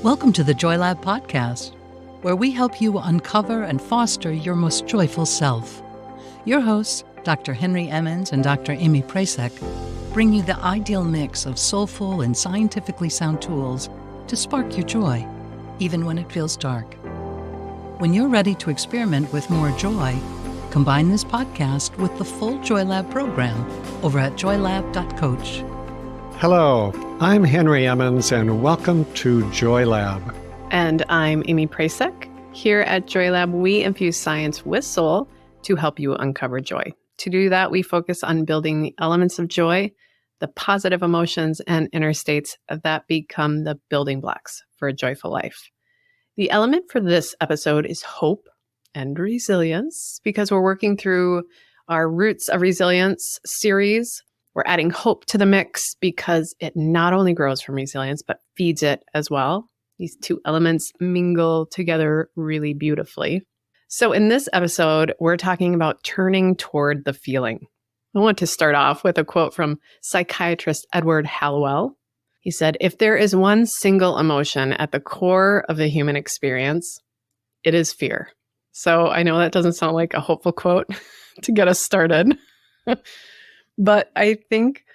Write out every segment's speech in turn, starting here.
Welcome to the Joy Lab podcast, where we help you uncover and foster your most joyful self. Your hosts, Dr. Henry Emmons and Dr. Amy Prasek, bring you the ideal mix of soulful and scientifically sound tools to spark your joy, even when it feels dark. When you're ready to experiment with more joy, combine this podcast with the full Joy Lab program over at joylab.coach. Hello, I'm Henry Emmons, and welcome to Joy Lab. And I'm Amy Prasek. Here at Joy Lab, we infuse science with soul to help you uncover joy. To do that, we focus on building the elements of joy, the positive emotions and inner states that become the building blocks for a joyful life. The element for this episode is hope and resilience, because we're working through our Roots of Resilience series. We're adding hope to the mix because it not only grows from resilience, but feeds it as well. These two elements mingle together really beautifully. So in this episode, we're talking about turning toward the feeling. I want to start off with a quote from psychiatrist Edward Hallowell. He said, "If there is one single emotion at the core of the human experience, it is fear." So I know that doesn't sound like a hopeful quote to get us started. But I think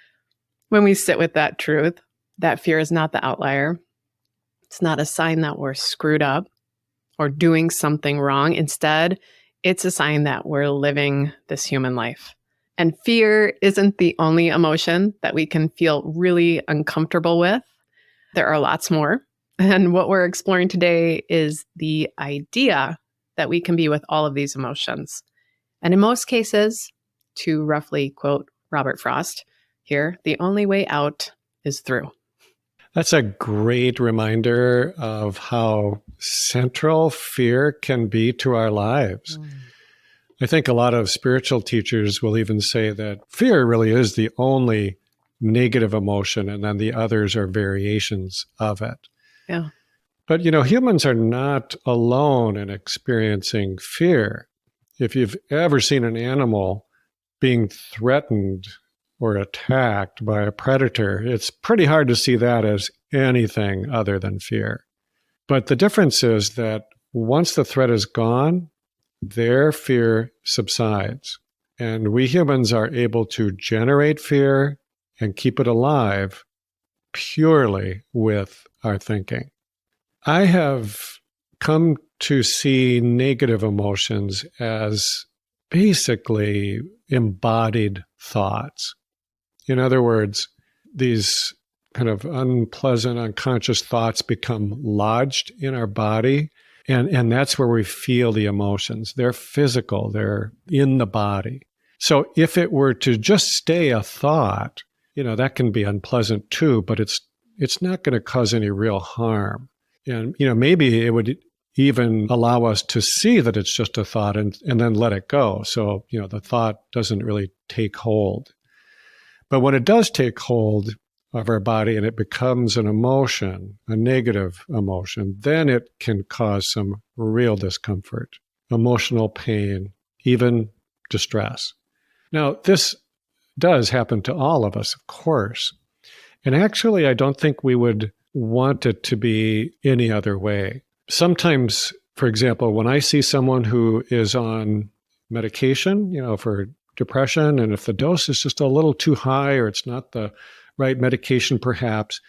when we sit with that truth, that fear is not the outlier. It's not a sign that we're screwed up or doing something wrong. Instead, it's a sign that we're living this human life. And fear isn't the only emotion that we can feel really uncomfortable with. There are lots more. And what we're exploring today is the idea that we can be with all of these emotions. And in most cases, to roughly quote Robert Frost here, the only way out is through. That's a great reminder of how central fear can be to our lives. I think a lot of spiritual teachers will even say that fear really is the only negative emotion, and then the others are variations of it. Yeah. But, humans are not alone in experiencing fear. If you've ever seen an animal being threatened or attacked by a predator, it's pretty hard to see that as anything other than fear. But the difference is that once the threat is gone, their fear subsides. And we humans are able to generate fear and keep it alive purely with our thinking. I have come to see negative emotions as basically embodied thoughts. In other words, these kind of unpleasant, unconscious thoughts become lodged in our body, and that's where we feel the emotions. They're physical, they're in the body. So if it were to just stay a thought, that can be unpleasant too, but it's not going to cause any real harm. And, maybe it would even allow us to see that it's just a thought and then let it go. So, the thought doesn't really take hold. But when it does take hold of our body and it becomes an emotion, a negative emotion, then it can cause some real discomfort, emotional pain, even distress. Now, this does happen to all of us, of course. And actually, I don't think we would want it to be any other way. Sometimes, for example, when I see someone who is on medication, for depression, and if the dose is just a little too high or it's not the right medication perhaps,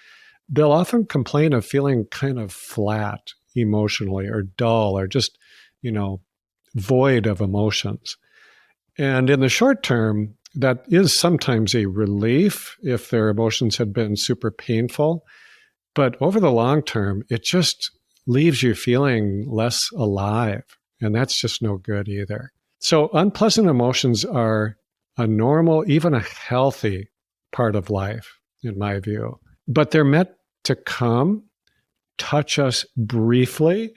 they'll often complain of feeling kind of flat emotionally or dull or just, void of emotions. And in the short term, that is sometimes a relief if their emotions had been super painful. But over the long term, it just leaves you feeling less alive. And that's just no good either. So unpleasant emotions are a normal, even a healthy part of life, in my view. But they're meant to come, touch us briefly,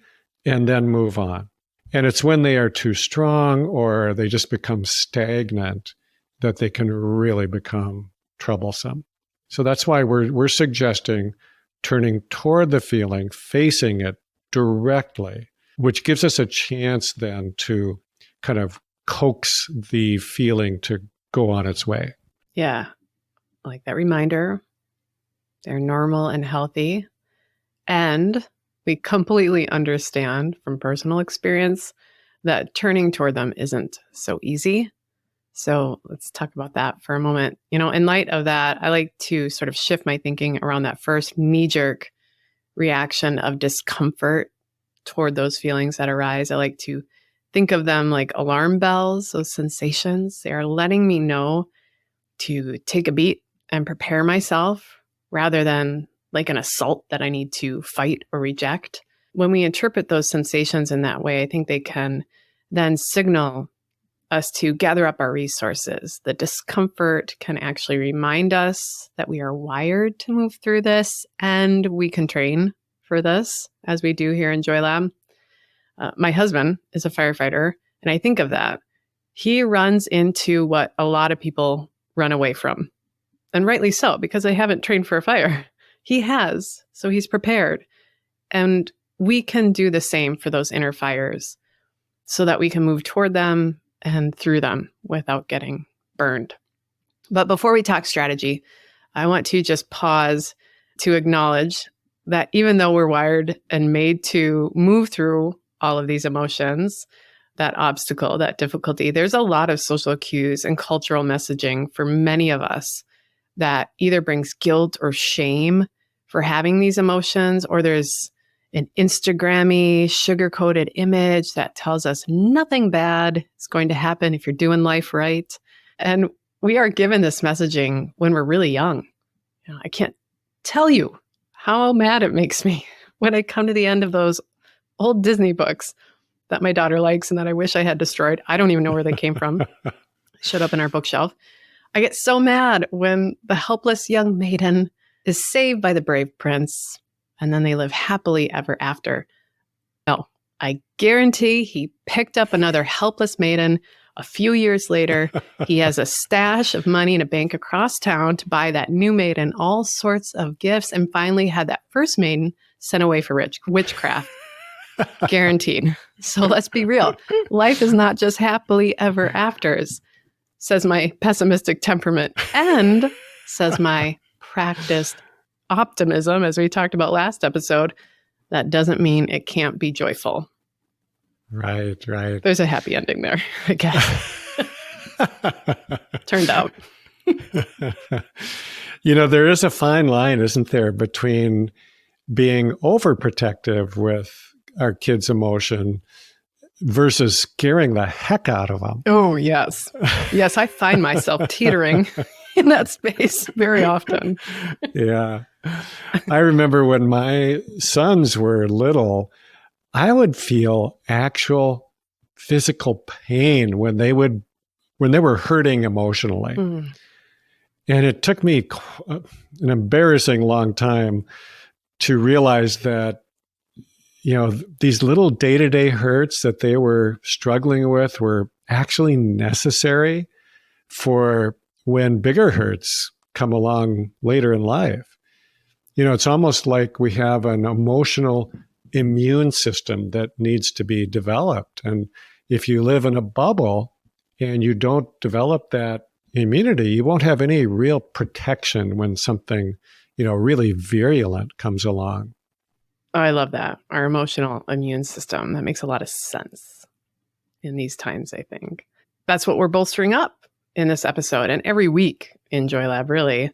and then move on. And it's when they are too strong or they just become stagnant that they can really become troublesome. So that's why we're suggesting turning toward the feeling, facing it directly, which gives us a chance then to kind of coax the feeling to go on its way. Yeah. Like that reminder, they're normal and healthy. And we completely understand from personal experience that turning toward them isn't so easy. So let's talk about that for a moment. In light of that, I like to sort of shift my thinking around that first knee-jerk reaction of discomfort toward those feelings that arise. I like to think of them like alarm bells, those sensations. They are letting me know to take a beat and prepare myself rather than like an assault that I need to fight or reject. When we interpret those sensations in that way, I think they can then signal us to gather up our resources. The discomfort can actually remind us that we are wired to move through this, and we can train for this as we do here in Joy Lab. My husband is a firefighter, and I think of that. He runs into what a lot of people run away from, and rightly so, because they haven't trained for a fire. He has, so he's prepared. And we can do the same for those inner fires so that we can move toward them and through them without getting burned. But before we talk strategy, I want to just pause to acknowledge that even though we're wired and made to move through all of these emotions, that obstacle, that difficulty, there's a lot of social cues and cultural messaging for many of us that either brings guilt or shame for having these emotions, or there's an Instagrammy, sugar-coated image that tells us nothing bad is going to happen if you're doing life right. And we are given this messaging when we're really young. I can't tell you how mad it makes me when I come to the end of those old Disney books that my daughter likes and that I wish I had destroyed. I don't even know where they came from. Showed up in our bookshelf. I get so mad when the helpless young maiden is saved by the brave prince, and then they live happily ever after. No, I guarantee he picked up another helpless maiden a few years later. He has a stash of money in a bank across town to buy that new maiden all sorts of gifts, and finally had that first maiden sent away for witchcraft. Guaranteed. So let's be real. Life is not just happily ever afters, says my pessimistic temperament, and says my practiced optimism, as we talked about last episode. That doesn't mean it can't be joyful. Right. There's a happy ending there, I guess. Turned out. There is a fine line, isn't there, between being overprotective with our kids' emotion versus scaring the heck out of them. Oh, yes. Yes, I find myself teetering in that space very often. Yeah. I remember when my sons were little, I would feel actual physical pain when they were hurting emotionally. Mm. And it took me an embarrassing long time to realize that, these little day-to-day hurts that they were struggling with were actually necessary for when bigger hurts come along later in life. It's almost like we have an emotional immune system that needs to be developed. And if you live in a bubble and you don't develop that immunity, you won't have any real protection when something, really virulent comes along. Oh, I love that. Our emotional immune system. That makes a lot of sense in these times, I think. That's what we're bolstering up in this episode and every week in Joy Lab, really.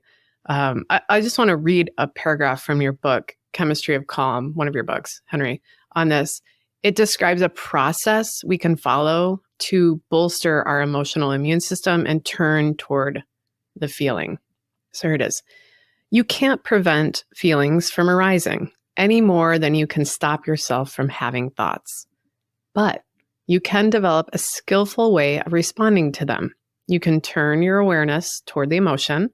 I just want to read a paragraph from your book, Chemistry of Calm, one of your books, Henry, on this. It describes a process we can follow to bolster our emotional immune system and turn toward the feeling. So here it is. You can't prevent feelings from arising any more than you can stop yourself from having thoughts. But you can develop a skillful way of responding to them. You can turn your awareness toward the emotion,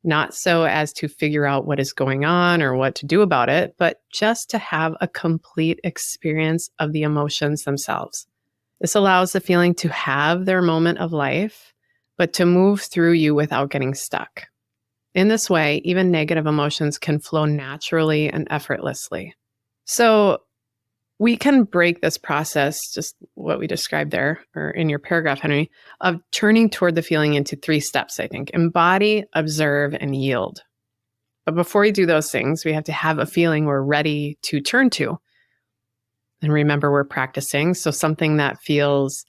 not so as to figure out what is going on or what to do about it, but just to have a complete experience of the emotions themselves. This allows the feeling to have their moment of life, but to move through you without getting stuck. In this way, even negative emotions can flow naturally and effortlessly. So we can break this process, just what we described there, or in your paragraph, Henry, of turning toward the feeling into 3 steps, I think. Embody, observe, and yield. But before we do those things, we have to have a feeling we're ready to turn to. And remember, we're practicing. So something that feels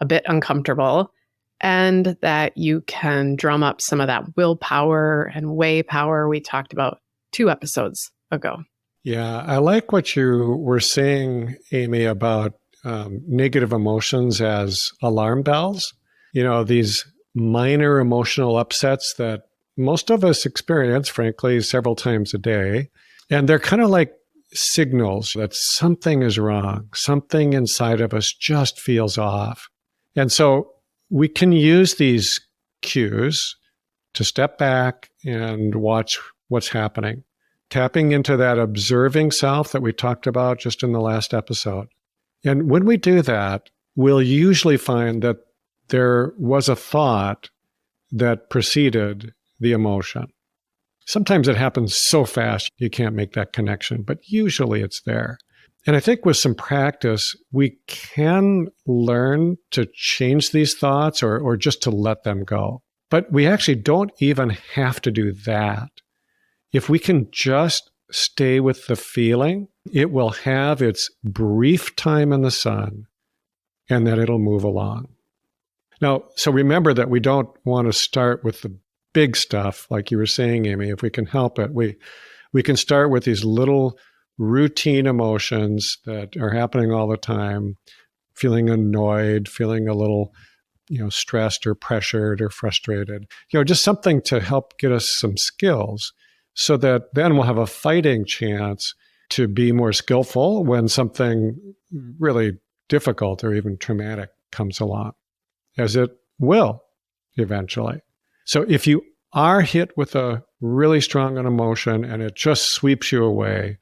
a bit uncomfortable and that you can drum up some of that willpower and way power we talked about 2 episodes ago. Yeah, I like what you were saying, Amy, about negative emotions as alarm bells. These minor emotional upsets that most of us experience, frankly, several times a day. And they're kind of like signals that something is wrong. Something inside of us just feels off. And so we can use these cues to step back and watch what's happening, tapping into that observing self that we talked about just in the last episode. And when we do that, we'll usually find that there was a thought that preceded the emotion. Sometimes it happens so fast you can't make that connection, but usually it's there. And I think with some practice, we can learn to change these thoughts or just to let them go. But we actually don't even have to do that. If we can just stay with the feeling, it will have its brief time in the sun, and then it'll move along. Now, so remember that we don't want to start with the big stuff, like you were saying, Amy. If we can help it, we can start with these little routine emotions that are happening all the time, feeling annoyed, feeling a little, stressed or pressured or frustrated, just something to help get us some skills so that then we'll have a fighting chance to be more skillful when something really difficult or even traumatic comes along, as it will eventually. So if you are hit with a really strong emotion and it just sweeps you away,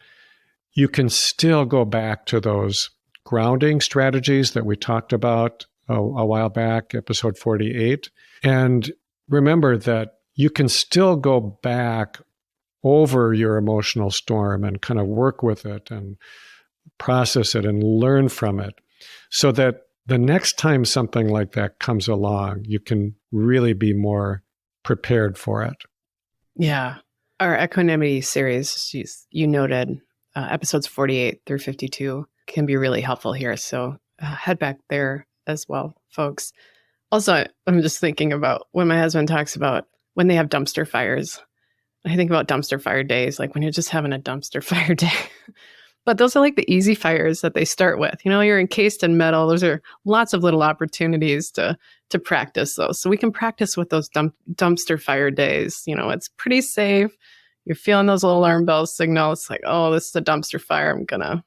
you can still go back to those grounding strategies that we talked about a while back, episode 48. And remember that you can still go back over your emotional storm and kind of work with it and process it and learn from it so that the next time something like that comes along, you can really be more prepared for it. Yeah. Our equanimity series, you noted, episodes 48 through 52 can be really helpful here. So head back there as well, folks. Also, I'm just thinking about when my husband talks about when they have dumpster fires. I think about dumpster fire days, like when you're just having a dumpster fire day. But those are like the easy fires that they start with. You're encased in metal. Those are lots of little opportunities to practice those. So we can practice with those dumpster fire days. It's pretty safe. You're feeling those little alarm bell signals. It's like, oh, this is a dumpster fire. I'm going to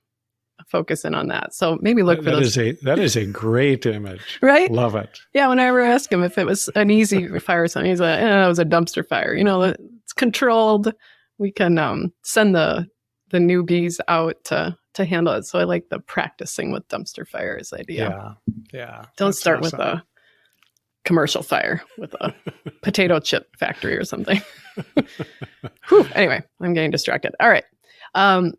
focus in on that. So maybe look for those. That is a great image. Right? Love it. Yeah. Whenever I ask him if it was an easy fire or something, he's like, it was a dumpster fire. It's controlled. We can send the newbies out to handle it. So I like the practicing with dumpster fires idea. Yeah. Don't start with a commercial fire with a potato chip factory or something. Whew, anyway, I'm getting distracted. All right.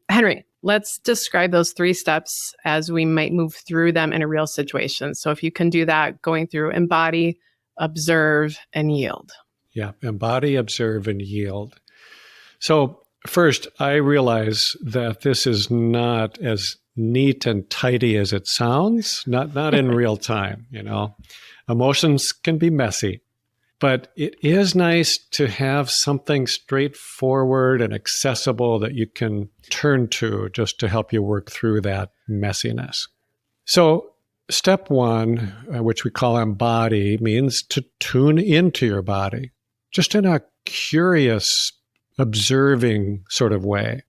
Henry, let's describe those 3 steps as we might move through them in a real situation. So if you can do that, going through embody, observe, and yield. Yeah. Embody, observe, and yield. So first, I realize that this is not as neat and tidy as it sounds, not in real time, Emotions can be messy, but it is nice to have something straightforward and accessible that you can turn to just to help you work through that messiness. So step 1, which we call embody, means to tune into your body, just in a curious, observing sort of way.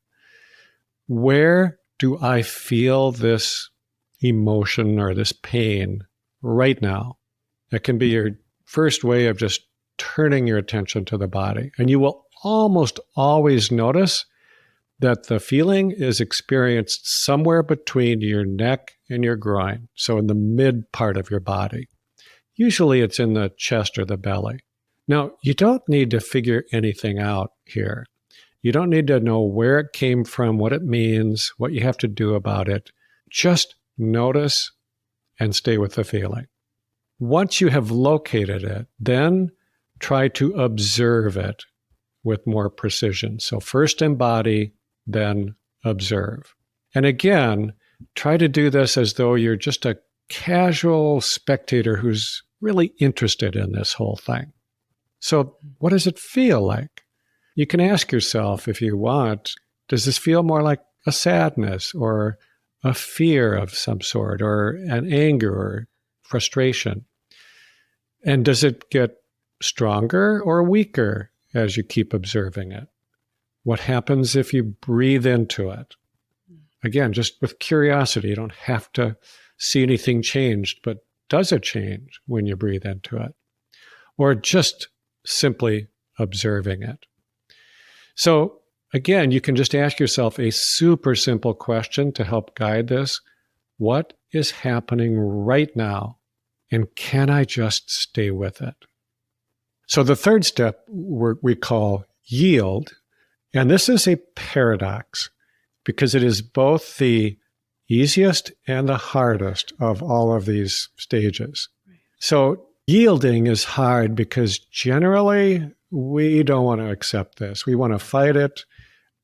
Where do I feel this emotion or this pain right now? That can be your first way of just turning your attention to the body. And you will almost always notice that the feeling is experienced somewhere between your neck and your groin, so in the mid part of your body. Usually it's in the chest or the belly. Now, you don't need to figure anything out here. You don't need to know where it came from, what it means, what you have to do about it. Just notice and stay with the feeling. Once you have located it, then try to observe it with more precision. So first embody, then observe. And again, try to do this as though you're just a casual spectator who's really interested in this whole thing. So what does it feel like? You can ask yourself if you want, does this feel more like a sadness or a fear of some sort or an anger or frustration? And does it get stronger or weaker as you keep observing it? What happens if you breathe into it? Again, just with curiosity, you don't have to see anything changed, but does it change when you breathe into it? Or just simply observing it? So again, you can just ask yourself a super simple question to help guide this. What is happening right now? And can I just stay with it? So the third step we call yield. And this is a paradox because it is both the easiest and the hardest of all of these stages. So yielding is hard because generally we don't want to accept this. We want to fight it.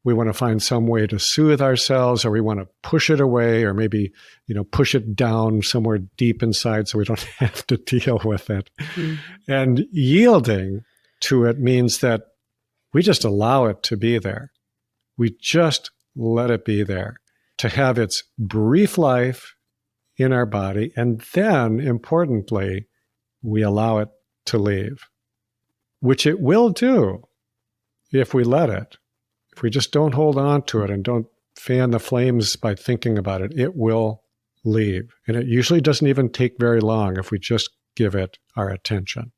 We want to find some way to soothe ourselves, or we want to push it away, or maybe, push it down somewhere deep inside so we don't have to deal with it. Mm-hmm. And yielding to it means that we just allow it to be there. We just let it be there, to have its brief life in our body. And then, importantly, we allow it to leave, which it will do if we let it. If we just don't hold on to it and don't fan the flames by thinking about it, it will leave. And it usually doesn't even take very long if we just give it our attention.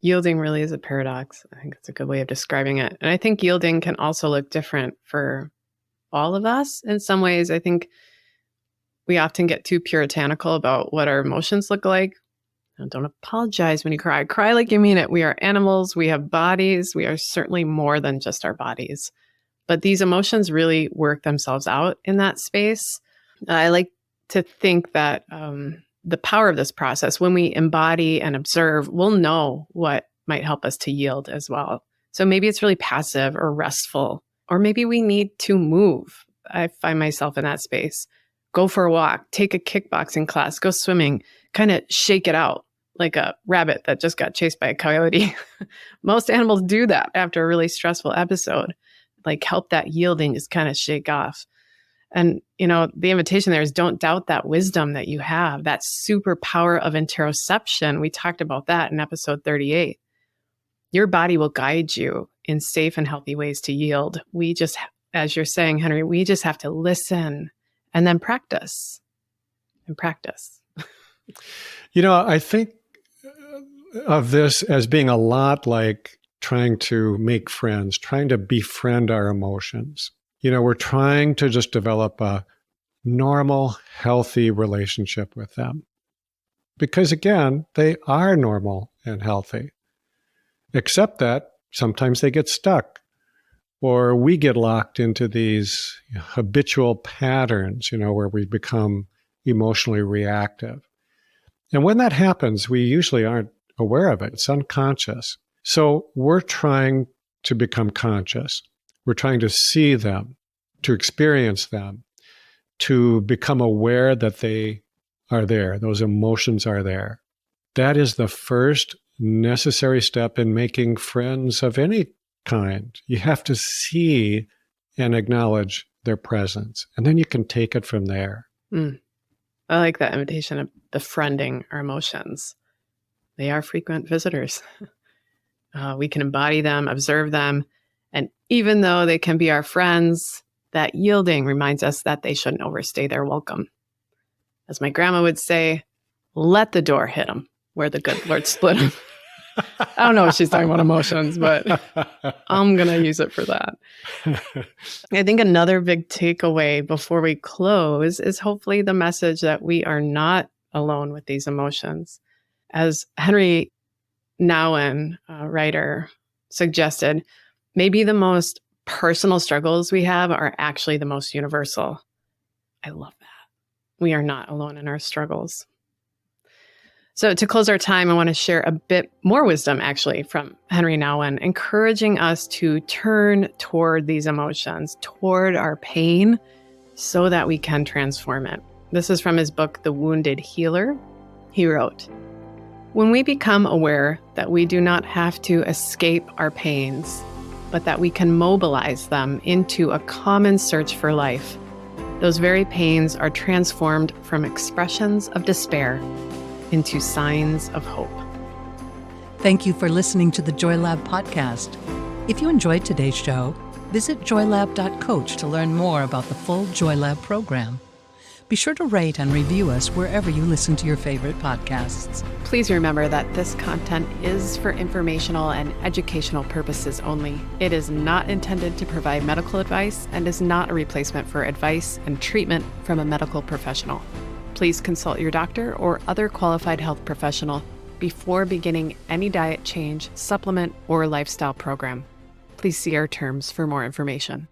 Yielding really is a paradox. I think it's a good way of describing it. And I think yielding can also look different for all of us. In some ways, I think we often get too puritanical about what our emotions look like. Don't apologize when you cry. Cry like you mean it. We are animals. We have bodies. We are certainly more than just our bodies. But these emotions really work themselves out in that space. I like to think that the power of this process, when we embody and observe, we'll know what might help us to yield as well. So maybe it's really passive or restful, or maybe we need to move. I find myself in that space. Go for a walk, take a kickboxing class, go swimming, kind of shake it out like a rabbit that just got chased by a coyote. Most animals do that after a really stressful episode, like help that yielding just kind of shake off. And, the invitation there is don't doubt that wisdom that you have, that superpower of interoception. We talked about that in episode 38. Your body will guide you in safe and healthy ways to yield. We just, as you're saying, Henry, we just have to listen and then practice and practice. I think of this as being a lot like trying to make friends, trying to befriend our emotions. We're trying to just develop a normal, healthy relationship with them. Because again, they are normal and healthy. Except that sometimes they get stuck, or we get locked into these habitual patterns, where we become emotionally reactive. And when that happens, we usually aren't aware of it. It's unconscious. So we're trying to become conscious. We're trying to see them, to experience them, to become aware that they are there. Those emotions are there. That is the first necessary step in making friends of any kind. You have to see and acknowledge their presence, and then you can take it from there. I like that invitation of befriending our emotions. They are frequent visitors. We can embody them, observe them, and even though they can be our friends, that yielding reminds us that they shouldn't overstay their welcome. As my grandma would say, let the door hit them where the good Lord split them. I don't know if she's talking about emotions, but I'm going to use it for that. I think another big takeaway before we close is hopefully the message that we are not alone with these emotions. As Henry Nouwen, a writer, suggested, maybe the most personal struggles we have are actually the most universal. I love that. We are not alone in our struggles. So to close our time, I want to share a bit more wisdom actually from Henry Nouwen, encouraging us to turn toward these emotions, toward our pain, so that we can transform it. This is from his book, The Wounded Healer. He wrote, "When we become aware that we do not have to escape our pains, but that we can mobilize them into a common search for life, those very pains are transformed from expressions of despair into signs of hope." Thank you for listening to the Joy Lab podcast. If you enjoyed today's show, visit joylab.coach to learn more about the full Joy Lab program. Be sure to rate and review us wherever you listen to your favorite podcasts. Please remember that this content is for informational and educational purposes only. It is not intended to provide medical advice and is not a replacement for advice and treatment from a medical professional. Please consult your doctor or other qualified health professional before beginning any diet change, supplement, or lifestyle program. Please see our terms for more information.